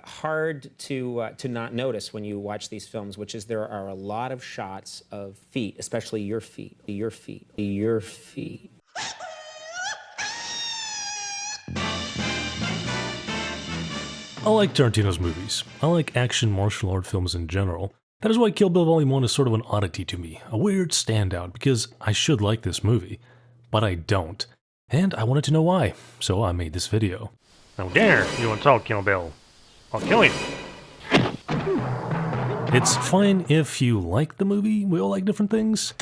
hard to not notice when you watch these films, which is there are a lot of shots of feet, especially your feet, your feet, your feet. I like Tarantino's movies. I like action martial art films in general. That is why Kill Bill Volume 1 is sort of an oddity to me, a weird standout, because I should like this movie, but I don't. And I wanted to know why, so I made this video. How dare you insult Kill Bill? I'll kill you. It's fine if you like the movie, we all like different things.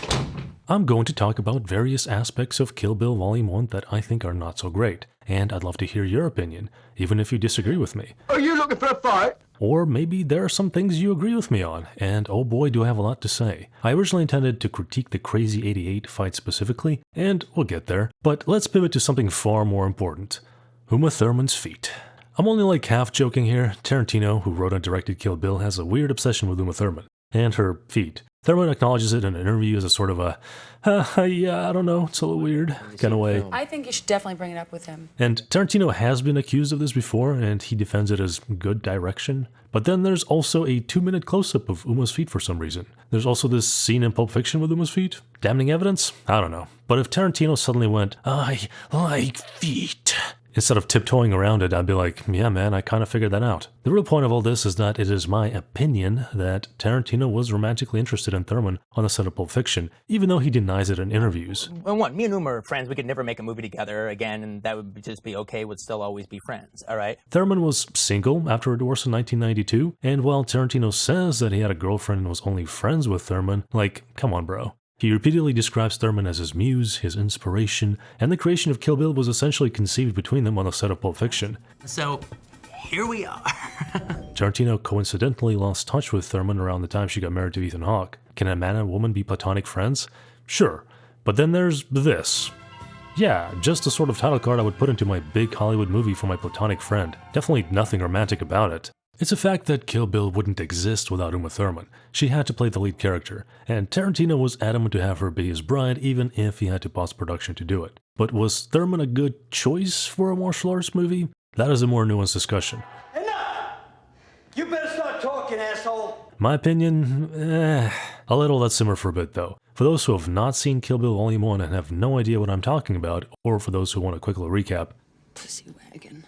I'm going to talk about various aspects of Kill Bill Volume 1 that I think are not so great, and I'd love to hear your opinion, even if you disagree with me. Are you looking for a fight? Or maybe there are some things you agree with me on, and oh boy do I have a lot to say. I originally intended to critique the Crazy 88 fight specifically, and we'll get there, but let's pivot to something far more important. Uma Thurman's feet. I'm only like half joking here. Tarantino, who wrote and directed Kill Bill, has a weird obsession with Uma Thurman and her feet. Thurman acknowledges it in an interview as a sort of a, yeah, I don't know, it's a little weird kind of way. I think you should definitely bring it up with him. And Tarantino has been accused of this before, and he defends it as good direction. But then there's also a 2-minute close-up of Uma's feet for some reason. There's also this scene in Pulp Fiction with Uma's feet. Damning evidence? I don't know. But if Tarantino suddenly went, I like feet, instead of tiptoeing around it, I'd be like, yeah man, I kind of figured that out. The real point of all this is that it is my opinion that Tarantino was romantically interested in Thurman on the set of Pulp Fiction, even though he denies it in interviews. Well, one, me and Uma are friends. We could never make a movie together again, and that would just be okay. We'd still always be friends, all right? Thurman was single after a divorce in 1992, and while Tarantino says that he had a girlfriend and was only friends with Thurman, like, come on bro. He repeatedly describes Thurman as his muse, his inspiration, and the creation of Kill Bill was essentially conceived between them on the set of Pulp Fiction. So, here we are. Tarantino coincidentally lost touch with Thurman around the time she got married to Ethan Hawke. Can a man and woman be platonic friends? Sure, but then there's this. Yeah, just a sort of title card I would put into my big Hollywood movie for my platonic friend. Definitely nothing romantic about it. It's a fact that Kill Bill wouldn't exist without Uma Thurman. She had to play the lead character, and Tarantino was adamant to have her be his bride even if he had to pause production to do it. But was Thurman a good choice for a martial arts movie? That is a more nuanced discussion. Enough! You better start talking, asshole! My opinion, I'll let all that simmer for a bit though. For those who have not seen Kill Bill Volume 1 and have no idea what I'm talking about, or for those who want a quick little recap, Pussy wagon.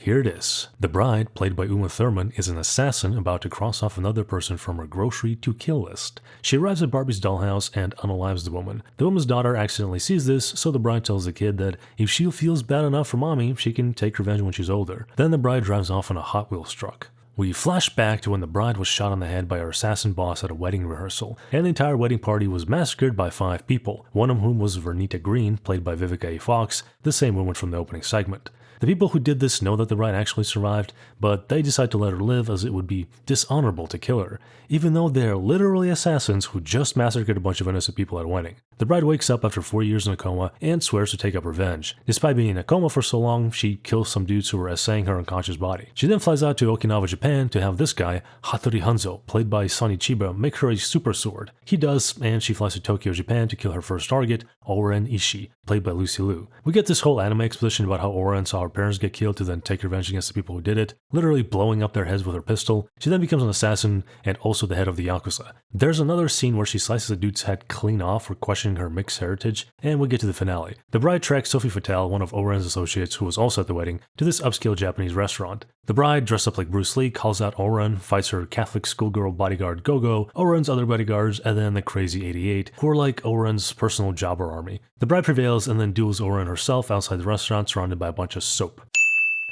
here it is. The bride, played by Uma Thurman, is an assassin about to cross off another person from her grocery to kill list. She arrives at Barbie's dollhouse and unalives the woman. The woman's daughter accidentally sees this, so the bride tells the kid that if she feels bad enough for mommy, she can take revenge when she's older. Then the bride drives off in a Hot Wheels truck. We flash back to when the bride was shot on the head by her assassin boss at a wedding rehearsal, and the entire wedding party was massacred by 5 people, one of whom was Vernita Green, played by Vivica A. Fox, the same woman from the opening segment. The people who did this know that the bride actually survived, but they decide to let her live as it would be dishonorable to kill her, even though they are literally assassins who just massacred a bunch of innocent people at a wedding. The bride wakes up after 4 years in a coma and swears to take up revenge. Despite being in a coma for so long, she kills some dudes who were assaying her unconscious body. She then flies out to Okinawa, Japan to have this guy, Hattori Hanzo, played by Sonny Chiba, make her a super sword. He does, and she flies to Tokyo, Japan to kill her first target, Oren Ishii, played by Lucy Liu. We get this whole anime exposition about how Oren saw her parents get killed to then take revenge against the people who did it, literally blowing up their heads with her pistol. She then becomes an assassin and also the head of the Yakuza. There's another scene where she slices a dude's head clean off for questioning her mixed heritage, and we get to the finale. The bride tracks Sophie Fatale, one of Oren's associates who was also at the wedding, to this upscale Japanese restaurant. The bride, dressed up like Bruce Lee, calls out Oren, fights her Catholic schoolgirl bodyguard Gogo, Oren's other bodyguards, and then the Crazy 88, who are like Oren's personal jobber army. The bride prevails and then duels Oren herself outside the restaurant surrounded by a bunch of soap.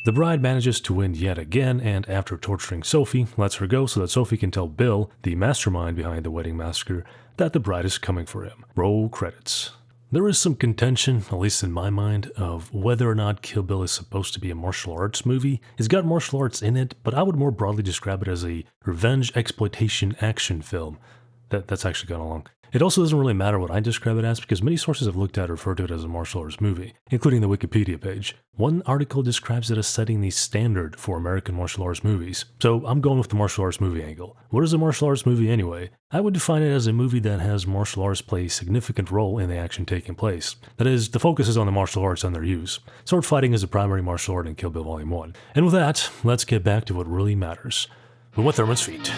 The bride manages to win yet again, and after torturing Sophie, lets her go so that Sophie can tell Bill, the mastermind behind the wedding massacre, that the bride is coming for him. Roll credits. There is some contention, at least in my mind, of whether or not Kill Bill is supposed to be a martial arts movie. It's got martial arts in it, but I would more broadly describe it as a revenge exploitation action film. That's actually gone along. It also doesn't really matter what I describe it as because many sources I've looked at refer to it as a martial arts movie, including the Wikipedia page. One article describes it as setting the standard for American martial arts movies, so I'm going with the martial arts movie angle. What is a martial arts movie anyway? I would define it as a movie that has martial arts play a significant role in the action taking place. That is, the focus is on the martial arts and their use. Sword fighting is the primary martial art in Kill Bill Volume 1. And with that, let's get back to what really matters. Uma Thurman's feet.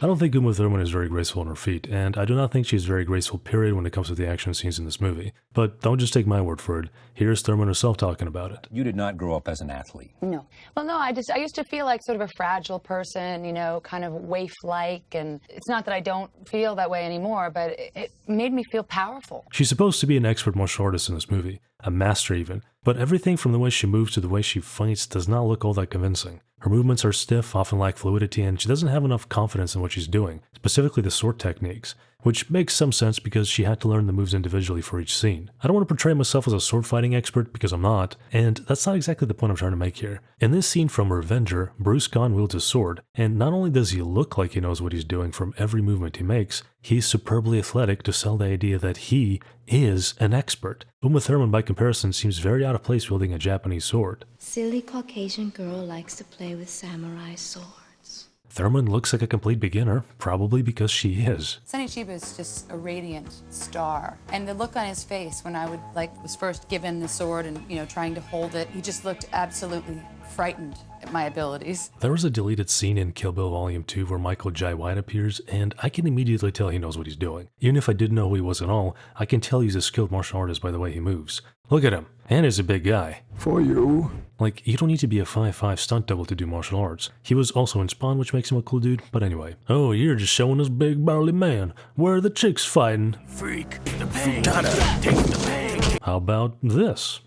I don't think Uma Thurman is very graceful on her feet, and I do not think she's very graceful period when it comes to the action scenes in this movie. But don't just take my word for it. Here's Thurman herself talking about it. You did not grow up as an athlete. No. Well, no, I used to feel like sort of a fragile person, you know, kind of waif-like, and it's not that I don't feel that way anymore, but it made me feel powerful. She's supposed to be an expert martial artist in this movie, a master even, but everything from the way she moves to the way she fights does not look all that convincing. Her movements are stiff, often lack fluidity, and she doesn't have enough confidence in what she's doing, specifically the sword techniques, which makes some sense because she had to learn the moves individually for each scene. I don't want to portray myself as a sword fighting expert because I'm not, and that's not exactly the point I'm trying to make here. In this scene from Revenger, Bruce Gunn wields a sword, and not only does he look like he knows what he's doing from every movement he makes, he's superbly athletic to sell the idea that he is an expert. Uma Thurman, by comparison, seems very out of place wielding a Japanese sword. Silly Caucasian girl likes to play with samurai swords. Thurman looks like a complete beginner, probably because she is. Sonny Chiba is just a radiant star. And the look on his face when I was first given the sword and, you know, trying to hold it, he just looked absolutely frightened at my abilities. There was a deleted scene in Kill Bill Volume 2 where Michael Jai White appears, and I can immediately tell he knows what he's doing. Even if I didn't know who he was at all, I can tell he's a skilled martial artist by the way he moves. Look at him. And he's a big guy. For you. Like, you don't need to be a 5'5" stunt double to do martial arts. He was also in Spawn, which makes him a cool dude, but anyway. Oh, you're just showing us big burly man. Where are the chicks fighting? Freak the pain. Take the pain. How about this?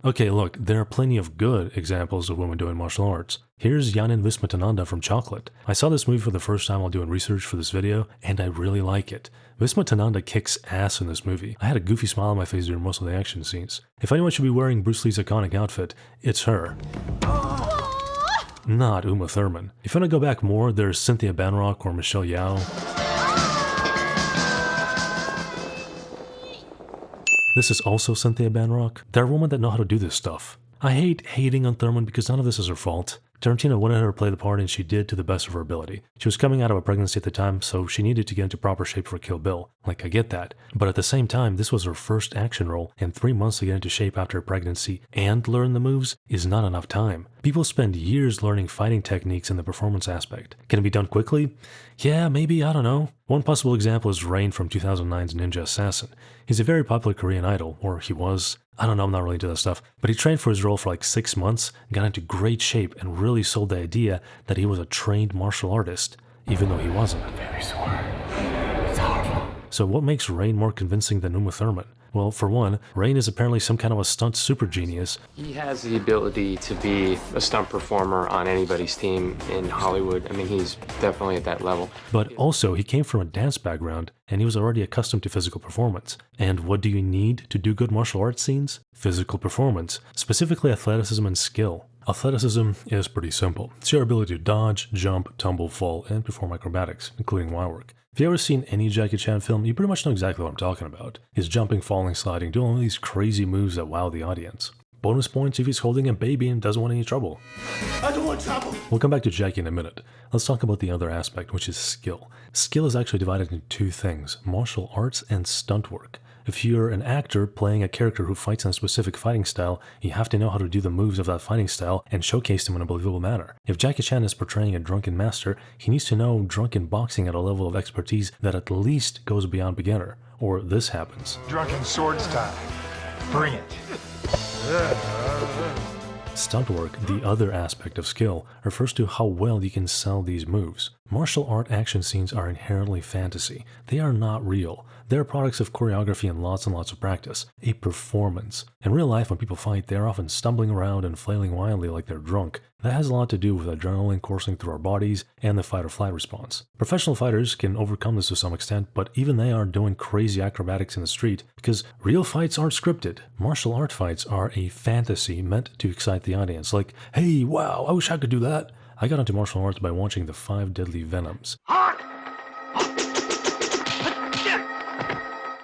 Okay, look, there are plenty of good examples of women doing martial arts. Here's Yanin Vismatananda from Chocolate. I saw this movie for the first time while doing research for this video, and I really like it. Vismatananda kicks ass in this movie. I had a goofy smile on my face during most of the action scenes. If anyone should be wearing Bruce Lee's iconic outfit, it's her. Not Uma Thurman. If you want to go back more, there's Cynthia Rothrock or Michelle Yeoh. This is also Cynthia Rothrock. There are women that know how to do this stuff. I hate hating on Thurman because none of this is her fault. Tarantino wanted her to play the part and she did to the best of her ability. She was coming out of a pregnancy at the time, so she needed to get into proper shape for Kill Bill. Like, I get that. But at the same time, this was her first action role, and 3 months to get into shape after a pregnancy and learn the moves is not enough time. People spend years learning fighting techniques in the performance aspect. Can it be done quickly? Yeah, maybe, I don't know. One possible example is Rain from 2009's Ninja Assassin. He's a very popular Korean idol, or he was. I don't know, I'm not really into that stuff. But he trained for his role for like 6 months, got into great shape, and really sold the idea that he was a trained martial artist, even though he wasn't. I'm very sore. It's horrible. So what makes Rain more convincing than Uma Thurman? Well, for one, Rain is apparently some kind of a stunt super genius. He has the ability to be a stunt performer on anybody's team in Hollywood. I mean, he's definitely at that level. But also, he came from a dance background, and he was already accustomed to physical performance. And what do you need to do good martial arts scenes? Physical performance, specifically athleticism and skill. Athleticism is pretty simple. It's your ability to dodge, jump, tumble, fall, and perform acrobatics, including wire work. If you've ever seen any Jackie Chan film, you pretty much know exactly what I'm talking about. He's jumping, falling, sliding, doing all these crazy moves that wow the audience. Bonus points if he's holding a baby and doesn't want any trouble. I don't want trouble. We'll come back to Jackie in a minute. Let's talk about the other aspect, which is skill. Skill is actually divided into two things, martial arts and stunt work. If you're an actor playing a character who fights in a specific fighting style, you have to know how to do the moves of that fighting style and showcase them in a believable manner. If Jackie Chan is portraying a drunken master, he needs to know drunken boxing at a level of expertise that at least goes beyond beginner, or this happens. Drunken sword style. Bring it. Stunt work, the other aspect of skill, refers to how well you can sell these moves. Martial art action scenes are inherently fantasy. They are not real. They are products of choreography and lots of practice. A performance. In real life, when people fight, they are often stumbling around and flailing wildly like they're drunk. That has a lot to do with adrenaline coursing through our bodies and the fight or flight response. Professional fighters can overcome this to some extent, but even they aren't doing crazy acrobatics in the street because real fights aren't scripted. Martial art fights are a fantasy meant to excite the audience. Like, hey, wow, I wish I could do that. I got into martial arts by watching The 5 Deadly Venoms.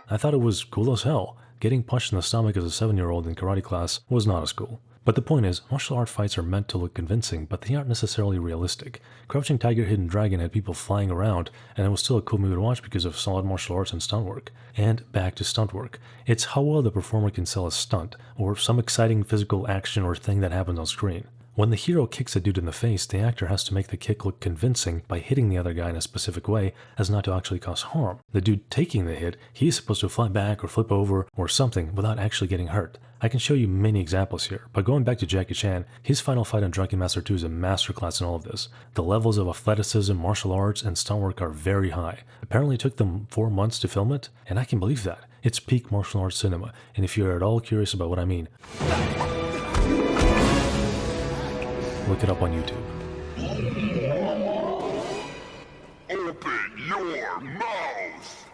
I thought it was cool as hell. Getting punched in the stomach as a 7-year-old in karate class was not as cool. But the point is, martial art fights are meant to look convincing, but they aren't necessarily realistic. Crouching Tiger, Hidden Dragon had people flying around, and it was still a cool movie to watch because of solid martial arts and stunt work. And back to stunt work. It's how well the performer can sell a stunt, or some exciting physical action or thing that happens on screen. When the hero kicks a dude in the face, the actor has to make the kick look convincing by hitting the other guy in a specific way as not to actually cause harm. The dude taking the hit, he's supposed to fly back or flip over or something without actually getting hurt. I can show you many examples here, but going back to Jackie Chan, his final fight in Drunken Master 2 is a masterclass in all of this. The levels of athleticism, martial arts, and stunt work are very high. Apparently it took them 4 months to film it, and I can believe that. It's peak martial arts cinema, and if you're at all curious about what I mean, look it up on YouTube. Open your mouth!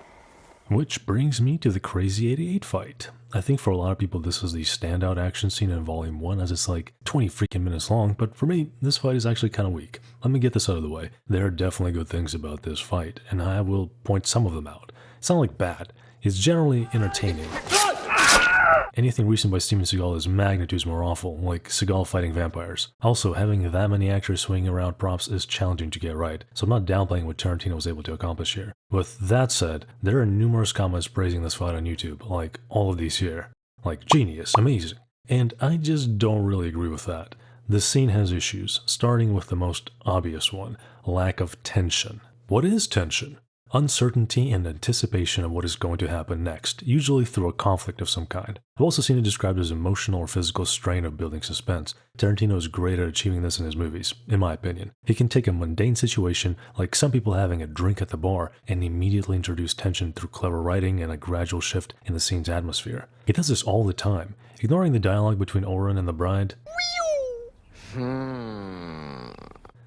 Which brings me to the Crazy 88 fight. I think for a lot of people this is the standout action scene in Volume 1 as it's like 20 freaking minutes long, but for me, this fight is actually kind of weak. Let me get this out of the way. There are definitely good things about this fight, and I will point some of them out. It's not like bad. It's generally entertaining. Anything recent by Steven Seagal is magnitudes more awful, like Seagal fighting vampires. Also, having that many actors swinging around props is challenging to get right, so I'm not downplaying what Tarantino was able to accomplish here. With that said, there are numerous comments praising this fight on YouTube, like all of these here. Like, genius, amazing. And I just don't really agree with that. The scene has issues, starting with the most obvious one, lack of tension. What is tension? Uncertainty and anticipation of what is going to happen next, usually through a conflict of some kind. I've also seen it described as emotional or physical strain of building suspense. Tarantino is great at achieving this in his movies, in my opinion. He can take a mundane situation, like some people having a drink at the bar, and immediately introduce tension through clever writing and a gradual shift in the scene's atmosphere. He does this all the time, ignoring the dialogue between Oren and the bride.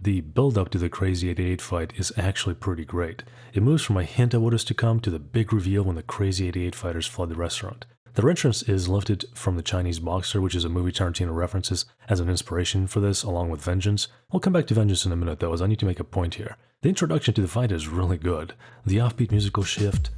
The build-up to the Crazy 88 fight is actually pretty great. It moves from a hint at what is to come to the big reveal when the Crazy 88 fighters flood the restaurant. Their entrance is lifted from The Chinese Boxer, which is a movie Tarantino references as an inspiration for this, along with Vengeance. We'll come back to Vengeance in a minute though, as I need to make a point here. The introduction to the fight is really good. The offbeat musical shift,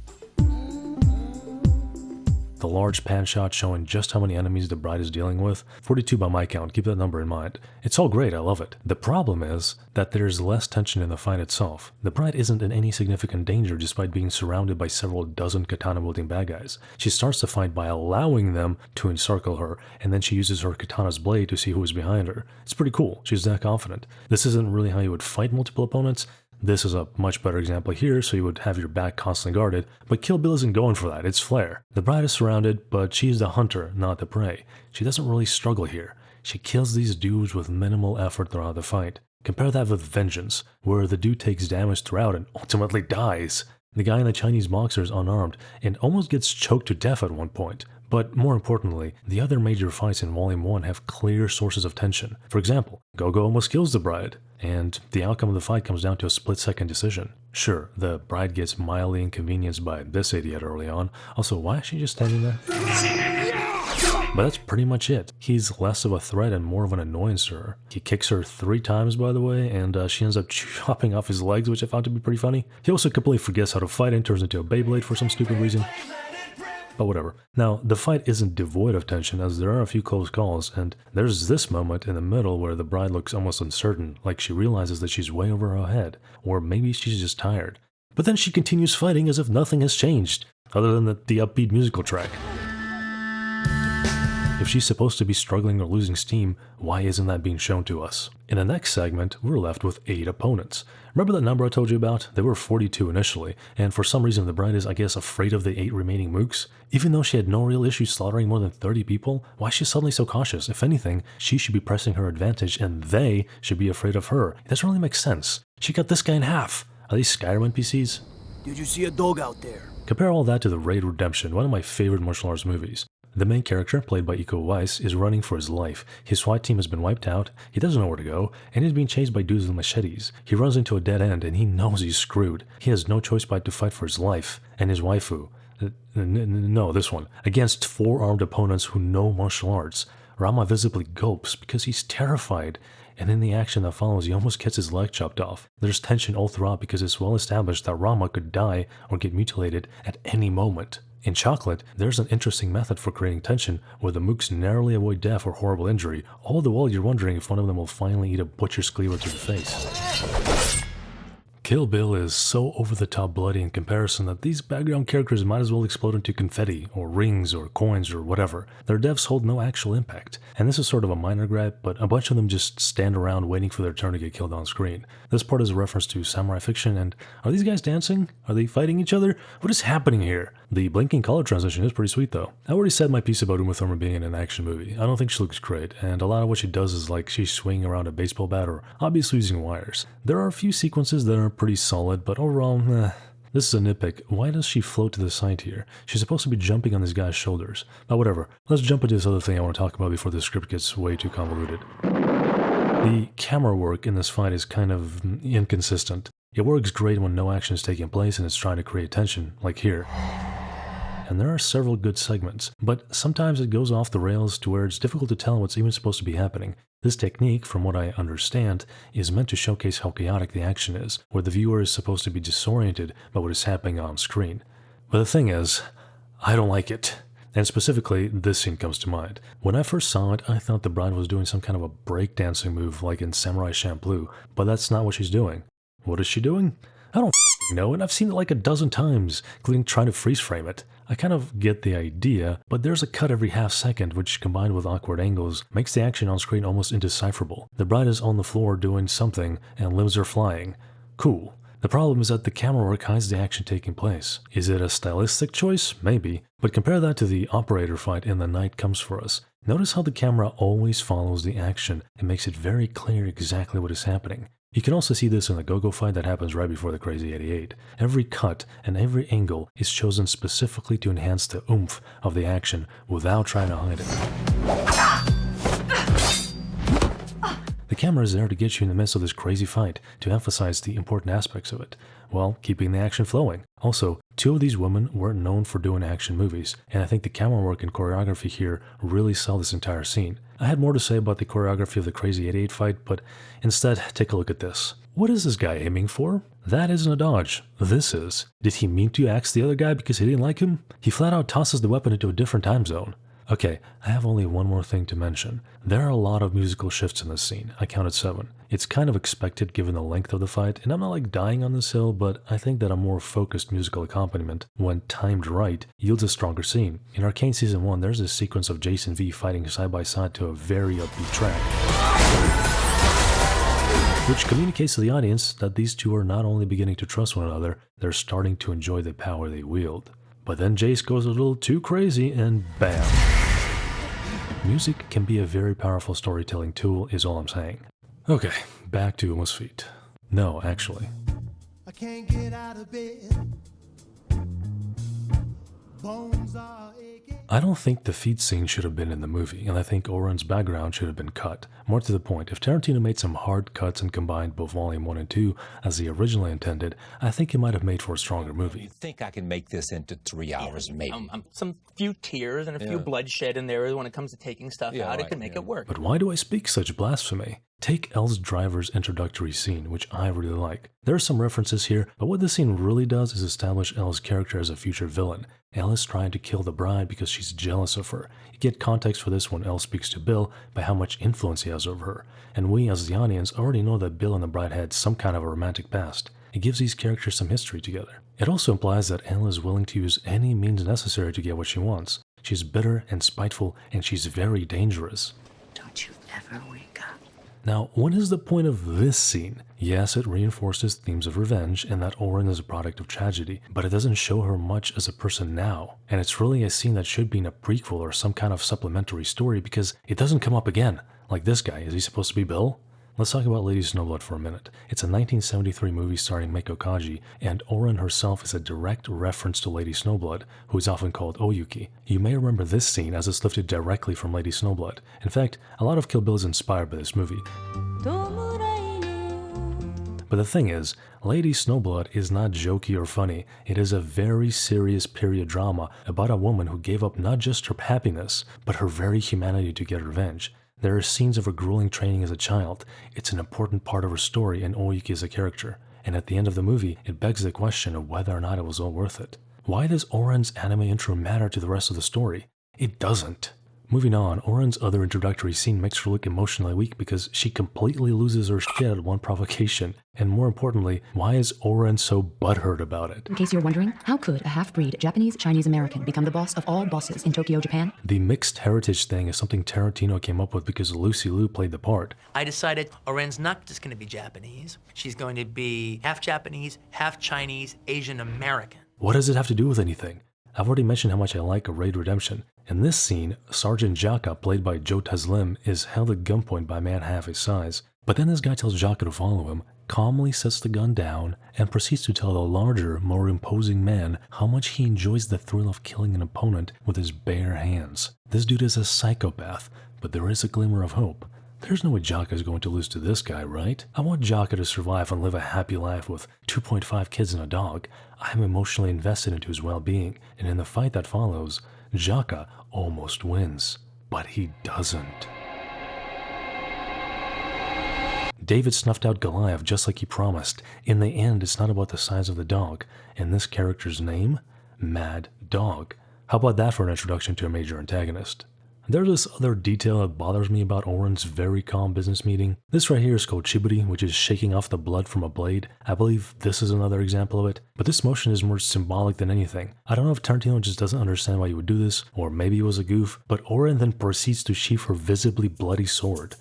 the large pan shot showing just how many enemies the bride is dealing with. 42 by my count, keep that number in mind. It's all great, I love it. The problem is that there's less tension in the fight itself. The bride isn't in any significant danger despite being surrounded by several dozen katana-wielding bad guys. She starts the fight by allowing them to encircle her, and then she uses her katana's blade to see who is behind her. It's pretty cool, she's that confident. This isn't really how you would fight multiple opponents. This is a much better example here, so you would have your back constantly guarded, but Kill Bill isn't going for that, it's flair. The bride is surrounded, but she's the hunter, not the prey. She doesn't really struggle here. She kills these dudes with minimal effort throughout the fight. Compare that with Vengeance, where the dude takes damage throughout and ultimately dies. The guy in The Chinese Boxer is unarmed and almost gets choked to death at one point. But more importantly, the other major fights in Volume 1 have clear sources of tension. For example, Gogo almost kills the bride, and the outcome of the fight comes down to a split-second decision. Sure, the bride gets mildly inconvenienced by this idiot early on. Also, why is she just standing there? But that's pretty much it. He's less of a threat and more of an annoyance to her. He kicks her 3 times, by the way, and she ends up chopping off his legs, which I found to be pretty funny. He also completely forgets how to fight and turns into a Beyblade for some stupid reason. But whatever. Now, the fight isn't devoid of tension, as there are a few close calls, and there's this moment in the middle where the bride looks almost uncertain, like she realizes that she's way over her head, or maybe she's just tired. But then she continues fighting as if nothing has changed, other than the upbeat musical track. If she's supposed to be struggling or losing steam, why isn't that being shown to us? In the next segment, we're left with 8 opponents. Remember that number I told you about? There were 42 initially, and for some reason the bride is, I guess, afraid of the 8 remaining mooks? Even though she had no real issue slaughtering more than 30 people, why is she suddenly so cautious? If anything, she should be pressing her advantage and they should be afraid of her. It doesn't really make sense. She cut this guy in half. Are these Skyrim NPCs? Did you see a dog out there? Compare all that to The Raid Redemption, one of my favorite martial arts movies. The main character, played by Iko Uwais, is running for his life. His SWAT team has been wiped out, he doesn't know where to go, and he's being chased by dudes with machetes. He runs into a dead end and he knows he's screwed. He has no choice but to fight for his life and his waifu. No, this one. Against 4 armed opponents who know martial arts. Rama visibly gulps because he's terrified, and in the action that follows he almost gets his leg chopped off. There's tension all throughout because it's well established that Rama could die or get mutilated at any moment. In Chocolate, there's an interesting method for creating tension where the mooks narrowly avoid death or horrible injury, all the while you're wondering if one of them will finally eat a butcher's cleaver to the face. Kill Bill is so over-the-top bloody in comparison that these background characters might as well explode into confetti, or rings, or coins, or whatever. Their deaths hold no actual impact, and this is sort of a minor gripe, but a bunch of them just stand around waiting for their turn to get killed on screen. This part is a reference to samurai fiction, and are these guys dancing? Are they fighting each other? What is happening here? The blinking color transition is pretty sweet though. I already said my piece about Uma Thurman being in an action movie. I don't think she looks great, and a lot of what she does is like she's swinging around a baseball bat or obviously using wires. There are a few sequences that are pretty solid, but overall, this is a nitpick. Why does she float to the side here? She's supposed to be jumping on this guy's shoulders. But whatever, let's jump into this other thing I want to talk about before the script gets way too convoluted. The camera work in this fight is kind of inconsistent. It works great when no action is taking place and it's trying to create tension, like here. And there are several good segments, but sometimes it goes off the rails to where it's difficult to tell what's even supposed to be happening. This technique, from what I understand, is meant to showcase how chaotic the action is, where the viewer is supposed to be disoriented by what is happening on screen. But the thing is, I don't like it. And specifically, this scene comes to mind. When I first saw it, I thought the bride was doing some kind of a breakdancing move like in Samurai Champloo, but that's not what she's doing. What is she doing? I don't know, and I've seen it like a dozen times, including trying to freeze frame it. I kind of get the idea, but there's a cut every half second which, combined with awkward angles, makes the action on screen almost indecipherable. The bride is on the floor doing something, and limbs are flying. Cool. The problem is that the camera work hides the action taking place. Is it a stylistic choice? Maybe. But compare that to the operator fight in The Night Comes For Us. Notice how the camera always follows the action and makes it very clear exactly what is happening. You can also see this in the go-go fight that happens right before the Crazy 88. Every cut and every angle is chosen specifically to enhance the oomph of the action without trying to hide it. The camera is there to get you in the midst of this crazy fight, to emphasize the important aspects of it, while keeping the action flowing. Also, 2 of these women weren't known for doing action movies, and I think the camera work and choreography here really sell this entire scene. I had more to say about the choreography of the Crazy 88 fight, but instead, take a look at this. What is this guy aiming for? That isn't a dodge. This is. Did he mean to axe the other guy because he didn't like him? He flat out tosses the weapon into a different time zone. Okay, I have only one more thing to mention. There are a lot of musical shifts in this scene. I counted 7. It's kind of expected given the length of the fight, and I'm not like dying on this hill, but I think that a more focused musical accompaniment, when timed right, yields a stronger scene. In Arcane Season 1, there's a sequence of Jason V fighting side by side to a very upbeat track, which communicates to the audience that these 2 are not only beginning to trust one another, they're starting to enjoy the power they wield. But then Jace goes a little too crazy and bam. Music can be a very powerful storytelling tool is all I'm saying. Okay, back to Uma's feet. No, actually. I can't get out of bed. Bones are aching. I don't think the feet scene should have been in the movie, and I think Oren's background should have been cut. More to the point, if Tarantino made some hard cuts and combined both Volume 1 and 2 as he originally intended, I think it might have made for a stronger movie. You think I can make this into 3 hours, maybe? Some few tears and a few bloodshed in there when it comes to taking stuff out. It can make it work. But why do I speak such blasphemy? Take Elle's driver's introductory scene, which I really like. There are some references here, but what this scene really does is establish Elle's character as a future villain. Elle is trying to kill the bride because she's jealous of her. You get context for this when Elle speaks to Bill by how much influence he has over her, and we as the audience already know that Bill and the bride had some kind of a romantic past. It gives these characters some history together. It also implies that Elle is willing to use any means necessary to get what she wants. She's bitter and spiteful, and she's very dangerous. Don't you ever wake up. Now, what is the point of this scene? Yes, it reinforces themes of revenge and that Oren is a product of tragedy, but it doesn't show her much as a person now. And it's really a scene that should be in a prequel or some kind of supplementary story because it doesn't come up again. Like this guy, is he supposed to be Bill? Let's talk about Lady Snowblood for a minute. It's a 1973 movie starring Meiko Kaji, and Oren herself is a direct reference to Lady Snowblood, who is often called Oyuki. You may remember this scene as it's lifted directly from Lady Snowblood. In fact, a lot of Kill Bill is inspired by this movie. But the thing is, Lady Snowblood is not jokey or funny. It is a very serious period drama about a woman who gave up not just her happiness, but her very humanity to get revenge. There are scenes of her grueling training as a child. It's an important part of her story, and Oyuki is a character. And at the end of the movie, it begs the question of whether or not it was all worth it. Why does Oren's anime intro matter to the rest of the story? It doesn't. Moving on, Oren's other introductory scene makes her look emotionally weak because she completely loses her shit at one provocation. And more importantly, why is Oren so butthurt about it? In case you're wondering, how could a half-breed Japanese-Chinese-American become the boss of all bosses in Tokyo, Japan? The mixed heritage thing is something Tarantino came up with because Lucy Liu played the part. I decided Oren's not just going to be Japanese. She's going to be half Japanese, half Chinese, Asian American. What does it have to do with anything? I've already mentioned how much I like A Raid Redemption. In this scene, Sergeant Jaka, played by Joe Taslim, is held at gunpoint by a man half his size. But then this guy tells Jaka to follow him, calmly sets the gun down, and proceeds to tell the larger, more imposing man how much he enjoys the thrill of killing an opponent with his bare hands. This dude is a psychopath, but there is a glimmer of hope. There's no way Jaka is going to lose to this guy, right? I want Jaka to survive and live a happy life with 2.5 kids and a dog. I am emotionally invested into his well-being, and in the fight that follows, Jaka almost wins, but he doesn't. David snuffed out Goliath just like he promised. In the end, it's not about the size of the dog, and this character's name? Mad Dog. How about that for an introduction to a major antagonist? There's this other detail that bothers me about Oren's very calm business meeting. This right here is called Chiburi, which is shaking off the blood from a blade. I believe this is another example of it, but this motion is more symbolic than anything. I don't know if Tarantino just doesn't understand why you would do this, or maybe it was a goof, but Oren then proceeds to sheath her visibly bloody sword.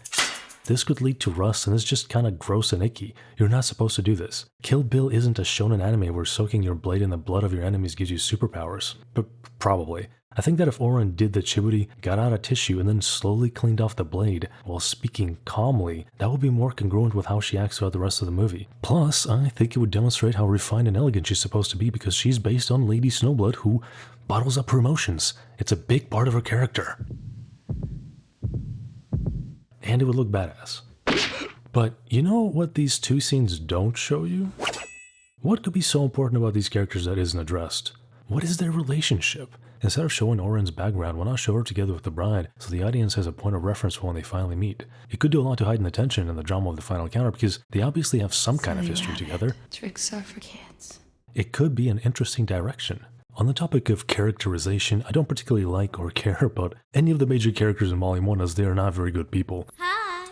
This could lead to rust, and it's just kinda gross and icky. You're not supposed to do this. Kill Bill isn't a shonen anime where soaking your blade in the blood of your enemies gives you superpowers. But probably. I think that if Oren did the Chiburi, got out a tissue, and then slowly cleaned off the blade while speaking calmly, that would be more congruent with how she acts throughout the rest of the movie. Plus, I think it would demonstrate how refined and elegant she's supposed to be because she's based on Lady Snowblood, who bottles up her emotions. It's a big part of her character. And it would look badass. But you know what these two scenes don't show you? What could be so important about these characters that isn't addressed? What is their relationship? Instead of showing Oren's background, why not show her together with the bride so the audience has a point of reference for when they finally meet? It could do a lot to heighten the tension and the drama of the final encounter because they obviously have some kind of history together. Tricks are for kids. It could be an interesting direction. On the topic of characterization, I don't particularly like or care about any of the major characters in Volume 1 as they are not very good people. Hi!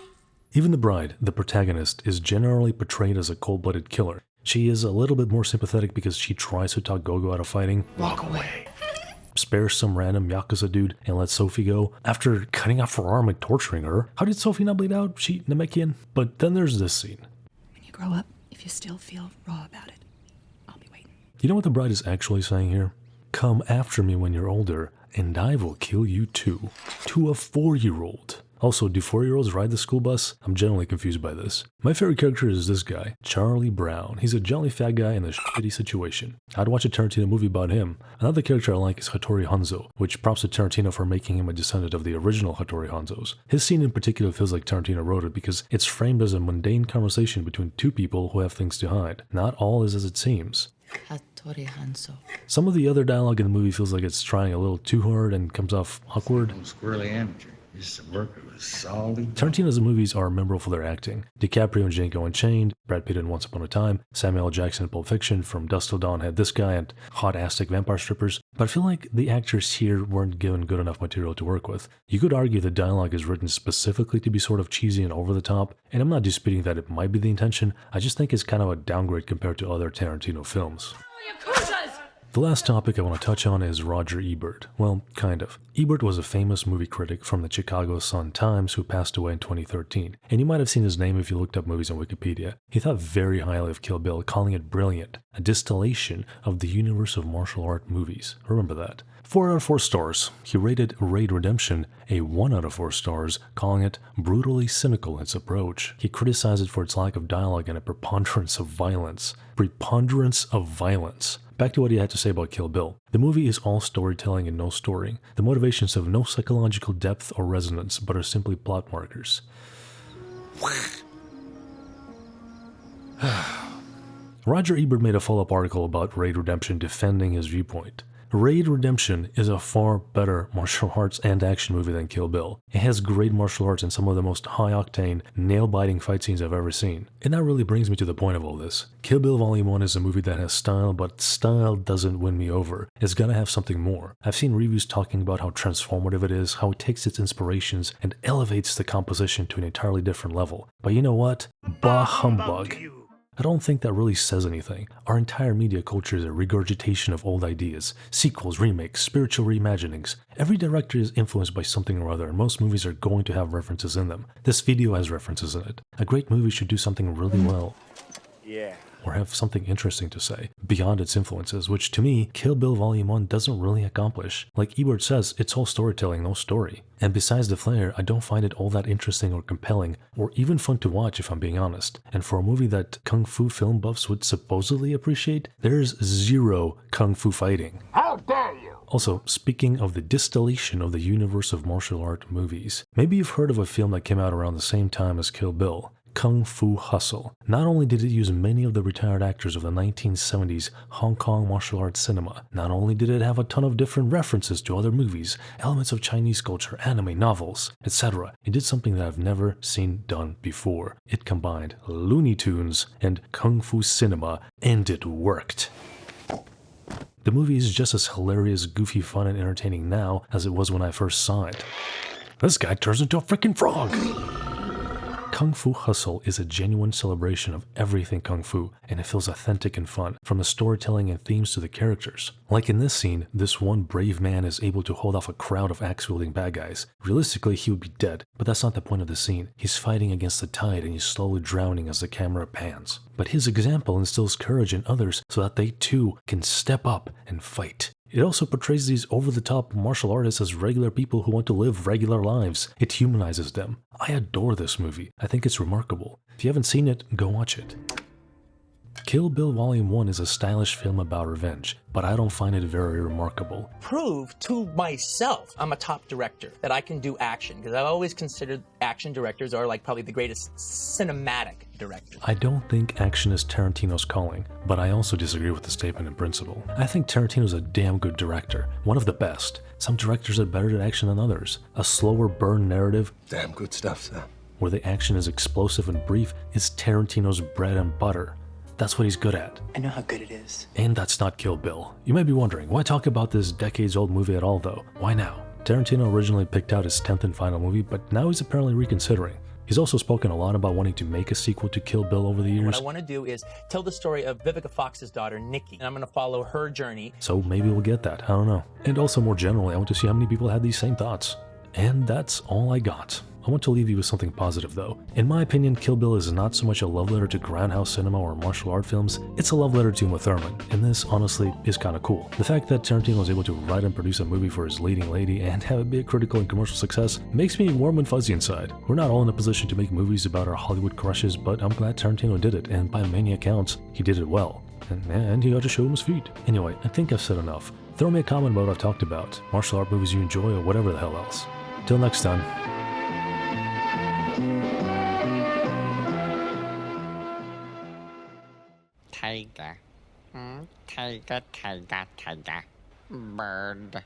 Even the bride, the protagonist, is generally portrayed as a cold-blooded killer. She is a little bit more sympathetic because she tries to talk Gogo out of fighting. Walk away. Spares some random Yakuza dude and lets Sophie go after cutting off her arm and torturing her. How did Sophie not bleed out? She Namekian? But then there's this scene. When you grow up, if you still feel raw about it, I'll be waiting. You know what the bride is actually saying here? Come after me when you're older, and I will kill you too. To a 4-year-old. Also, do 4-year-olds ride the school bus? I'm generally confused by this. My favorite character is this guy, Charlie Brown. He's a jolly fat guy in a shitty situation. I'd watch a Tarantino movie about him. Another character I like is Hattori Hanzo, which props to Tarantino for making him a descendant of the original Hattori Hanzos. His scene in particular feels like Tarantino wrote it because it's framed as a mundane conversation between two people who have things to hide. Not all is as it seems. Hattori Hanzo. Some of the other dialogue in the movie feels like it's trying a little too hard and comes off awkward. Squirrely amateur. Just a worker with solid. Tarantino's movies are memorable for their acting. DiCaprio in Django Unchained, Brad Pitt in Once Upon a Time, Samuel L. Jackson in Pulp Fiction, From Dusk Till Dawn had this guy, and hot Aztec vampire strippers. But I feel like the actors here weren't given good enough material to work with. You could argue the dialogue is written specifically to be sort of cheesy and over the top, and I'm not disputing that it might be the intention, I just think it's kind of a downgrade compared to other Tarantino films. The last topic I want to touch on is Roger Ebert. Well, kind of. Ebert was a famous movie critic from the Chicago Sun-Times who passed away in 2013, and you might have seen his name if you looked up movies on Wikipedia. He thought very highly of Kill Bill, calling it brilliant, a distillation of the universe of martial art movies. Remember that. 4 out of 4 stars. He rated Raid Redemption a 1 out of 4 stars, calling it brutally cynical in its approach. He criticized it for its lack of dialogue and a preponderance of violence. Preponderance of violence. Back to what he had to say about Kill Bill. The movie is all storytelling and no story. The motivations have no psychological depth or resonance, but are simply plot markers. Roger Ebert made a follow-up article about Raid Redemption defending his viewpoint. Raid Redemption is a far better martial arts and action movie than Kill Bill. It has great martial arts and some of the most high-octane, nail-biting fight scenes I've ever seen. And that really brings me to the point of all this. Kill Bill Volume 1 is a movie that has style, but style doesn't win me over. It's gotta have something more. I've seen reviews talking about how transformative it is, how it takes its inspirations and elevates the composition to an entirely different level. But you know what? Bah humbug. I don't think that really says anything. Our entire media culture is a regurgitation of old ideas. Sequels, remakes, spiritual reimaginings. Every director is influenced by something or other, and most movies are going to have references in them. This video has references in it. A great movie should do something really well. Yeah. Or have something interesting to say, beyond its influences, which to me, Kill Bill Volume 1 doesn't really accomplish. Like Ebert says, it's all storytelling, no story. And besides the flair, I don't find it all that interesting or compelling, or even fun to watch if I'm being honest. And for a movie that kung fu film buffs would supposedly appreciate, there's zero kung fu fighting. How dare you! Also, speaking of the distillation of the universe of martial art movies, maybe you've heard of a film that came out around the same time as Kill Bill. Kung Fu Hustle. Not only did it use many of the retired actors of the 1970s Hong Kong martial arts cinema, not only did it have a ton of different references to other movies, elements of Chinese culture, anime, novels, etc. It did something that I've never seen done before. It combined Looney Tunes and Kung Fu cinema, and it worked. The movie is just as hilarious, goofy, fun, and entertaining now as it was when I first saw it. This guy turns into a freaking frog! Kung Fu Hustle is a genuine celebration of everything Kung Fu, and it feels authentic and fun, from the storytelling and themes to the characters. Like in this scene, this one brave man is able to hold off a crowd of axe-wielding bad guys. Realistically, he would be dead, but that's not the point of the scene. He's fighting against the tide and he's slowly drowning as the camera pans. But his example instills courage in others so that they too can step up and fight. It also portrays these over-the-top martial artists as regular people who want to live regular lives. It humanizes them. I adore this movie. I think it's remarkable. If you haven't seen it, go watch it. Kill Bill Volume 1 is a stylish film about revenge, but I don't find it very remarkable. Prove to myself I'm a top director, that I can do action, because I've always considered action directors are like probably the greatest cinematic directors. I don't think action is Tarantino's calling, but I also disagree with the statement in principle. I think Tarantino's a damn good director, one of the best. Some directors are better at action than others. A slower burn narrative, Damn good stuff, Sam. where the action is explosive and brief, is Tarantino's bread and butter. That's what he's good at. I know how good it is. And that's not Kill Bill. You may be wondering, why talk about this decades-old movie at all though? Why now? Tarantino originally picked out his 10th and final movie, but now he's apparently reconsidering. He's also spoken a lot about wanting to make a sequel to Kill Bill over the years. What I want to do is tell the story of Vivica Fox's daughter, Nikki, and I'm going to follow her journey. So maybe we'll get that, I don't know. And also more generally, I want to see how many people had these same thoughts. And that's all I got. I want to leave you with something positive though. In my opinion, Kill Bill is not so much a love letter to grindhouse cinema or martial art films, it's a love letter to Uma Thurman, and this honestly is kinda cool. The fact that Tarantino was able to write and produce a movie for his leading lady and have it be a critical and commercial success makes me warm and fuzzy inside. We're not all in a position to make movies about our Hollywood crushes, but I'm glad Tarantino did it, and by many accounts, he did it well. And he got to show him his feet. Anyway, I think I've said enough. Throw me a comment about what I've talked about, martial art movies you enjoy, or whatever the hell else. Till next time. Tiger. Tiger, tiger, tiger. Bird.